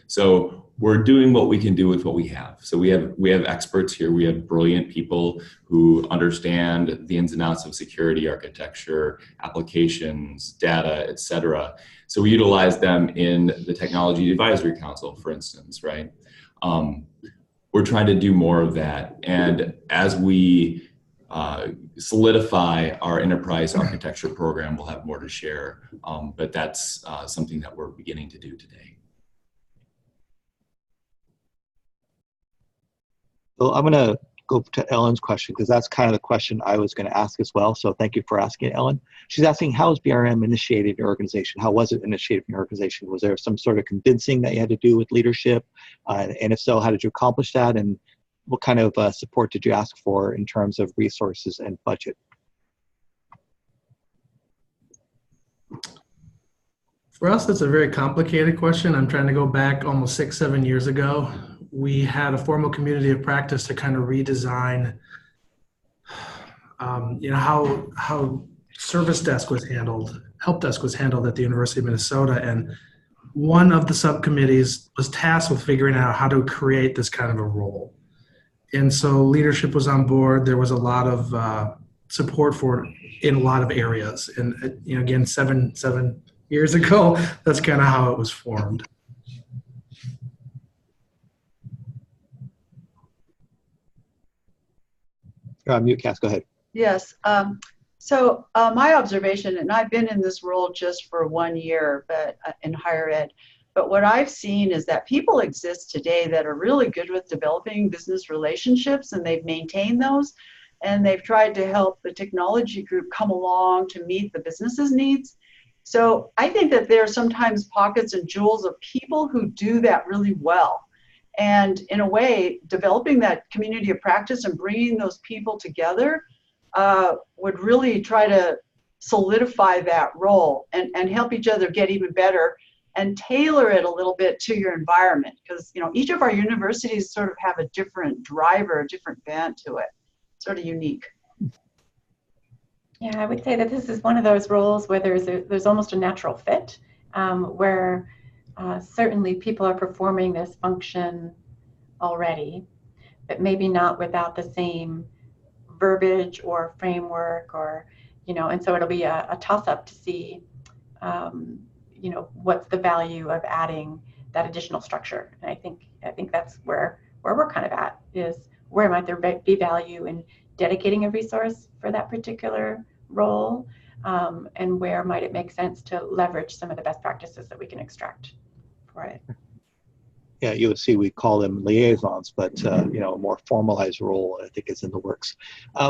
So we're doing what we can do with what we have. So we have experts here. We have brilliant people who understand the ins and outs of security architecture, applications, data, et cetera. So we utilize them in the Technology Advisory Council, for instance, right? We're trying to do more of that. And as we solidify our enterprise architecture program, we'll have more to share. But that's something that we're beginning to do today. So I'm going to go to Ellen's question, because that's kind of the question I was going to ask as well. So thank you for asking, Ellen. She's asking, how is BRM initiated in your organization? How was it initiated in your organization? Was there some sort of convincing that you had to do with leadership? And if so, how did you accomplish that? And what kind of support did you ask for in terms of resources and budget? For us, that's a very complicated question. I'm trying to go back almost 6-7 years ago. We had a formal community of practice to kind of redesign, how service desk was handled, help desk was handled at the University of Minnesota. And one of the subcommittees was tasked with figuring out how to create this kind of a role. And so leadership was on board. There was a lot of support for it in a lot of areas. And again, seven years ago, that's kind of how it was formed. Mute, Cass, go ahead. Yes. So my observation, and I've been in this role just for 1 year, but in higher ed, but what I've seen is that people exist today that are really good with developing business relationships, and they've maintained those, and they've tried to help the technology group come along to meet the business's needs. So I think that there are sometimes pockets and jewels of people who do that really well. And in a way, developing that community of practice and bringing those people together would really try to solidify that role and help each other get even better and tailor it a little bit to your environment. Because each of our universities sort of have a different driver, a different bent to it, sort of unique. Yeah, I would say that this is one of those roles where there's almost a natural fit, where certainly people are performing this function already, but maybe not without the same verbiage or framework, or and so it'll be a toss-up to see what's the value of adding that additional structure. And I think that's where we're kind of at, is where might there be value in dedicating a resource for that particular role, and where might it make sense to leverage some of the best practices that we can extract for it. Yeah, you would see we call them liaisons, but a more formalized role, I think, is in the works.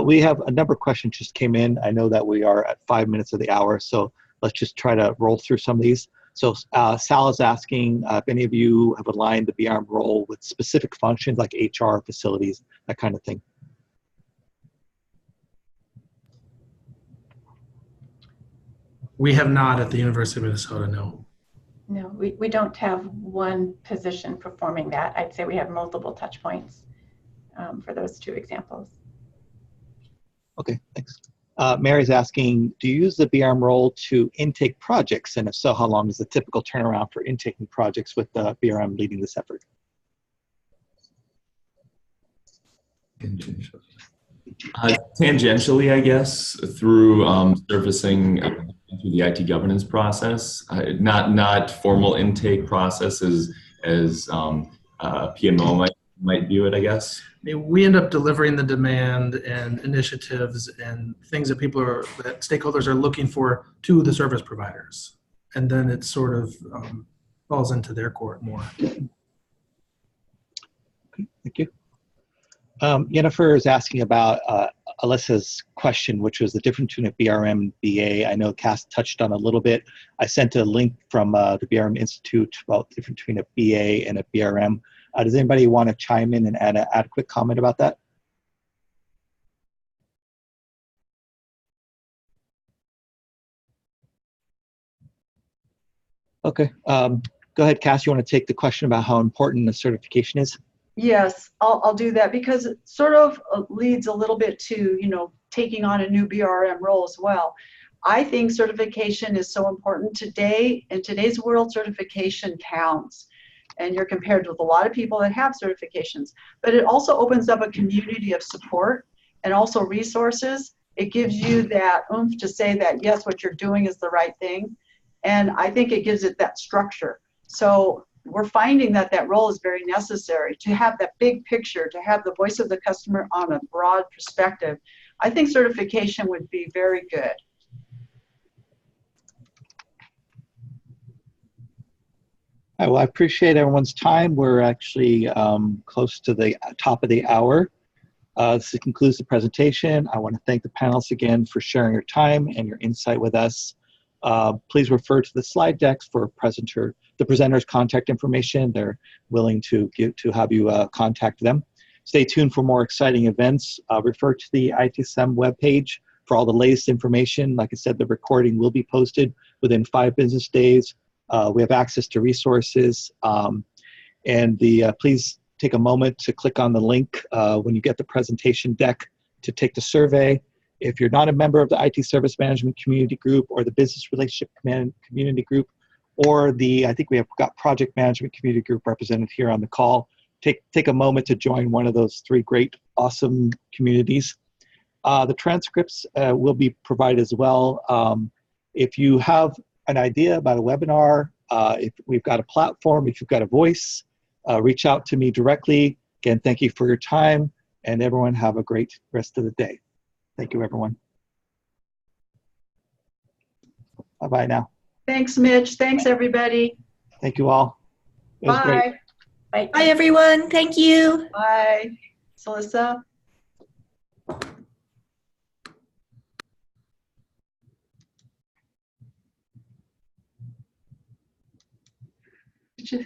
We have a number of questions just came in. I know that we are at 5 minutes of the hour, so let's just try to roll through some of these. So Sal is asking if any of you have aligned the BRM role with specific functions like HR, facilities, that kind of thing. We have not at the University of Minnesota, no. No, we don't have one position performing that. I'd say we have multiple touch points for those two examples. Okay, thanks. Mary's asking, do you use the BRM role to intake projects? And if so, how long is the typical turnaround for intaking projects with the BRM leading this effort? Tangentially, I guess, through surfacing through the IT governance process, not formal intake processes as PMO might view it, I guess. We end up delivering the demand and initiatives and things that that stakeholders are looking for to the service providers, and then it sort of falls into their court more. Okay, thank you. Jennifer is asking about Alyssa's question, which was the difference between a BRM and BA. I know Cass touched on a little bit. I sent a link from the BRM Institute about the difference between a BA and a BRM. Does anybody want to chime in and add a quick comment about that? Okay, go ahead, Cass. You want to take the question about how important the certification is? Yes, I'll do that, because it sort of leads a little bit to, taking on a new BRM role as well. I think certification is so important today. In today's world, certification counts. And you're compared with a lot of people that have certifications. But it also opens up a community of support and also resources. It gives you that oomph to say that, yes, what you're doing is the right thing. And I think it gives it that structure. So we're finding that that role is very necessary, to have that big picture, to have the voice of the customer on a broad perspective. I think certification would be very good. All right, well, I appreciate everyone's time. We're actually close to the top of the hour. This concludes the presentation. I want to thank the panelists again for sharing your time and your insight with us. Please refer to the slide decks for the presenter's contact information. They're willing to have you contact them. Stay tuned for more exciting events. Refer to the ITSM webpage for all the latest information. Like I said, the recording will be posted within 5 business days. We have access to resources. Please take a moment to click on the link when you get the presentation deck to take the survey. If you're not a member of the IT Service Management Community Group or the Business Relationship Community Group, or I think we have got Project Management Community Group represented here on the call, take a moment to join one of those 3 great, awesome communities. The transcripts will be provided as well. If you have an idea about a webinar, if we've got a platform, if you've got a voice, reach out to me directly. Again, thank you for your time, and everyone have a great rest of the day. Thank you, everyone. Bye-bye now. Thanks, Mitch. Thanks, everybody. Thank you all. It was great. Bye. Bye. Bye, everyone. Thank you. Bye. Celissa? Did you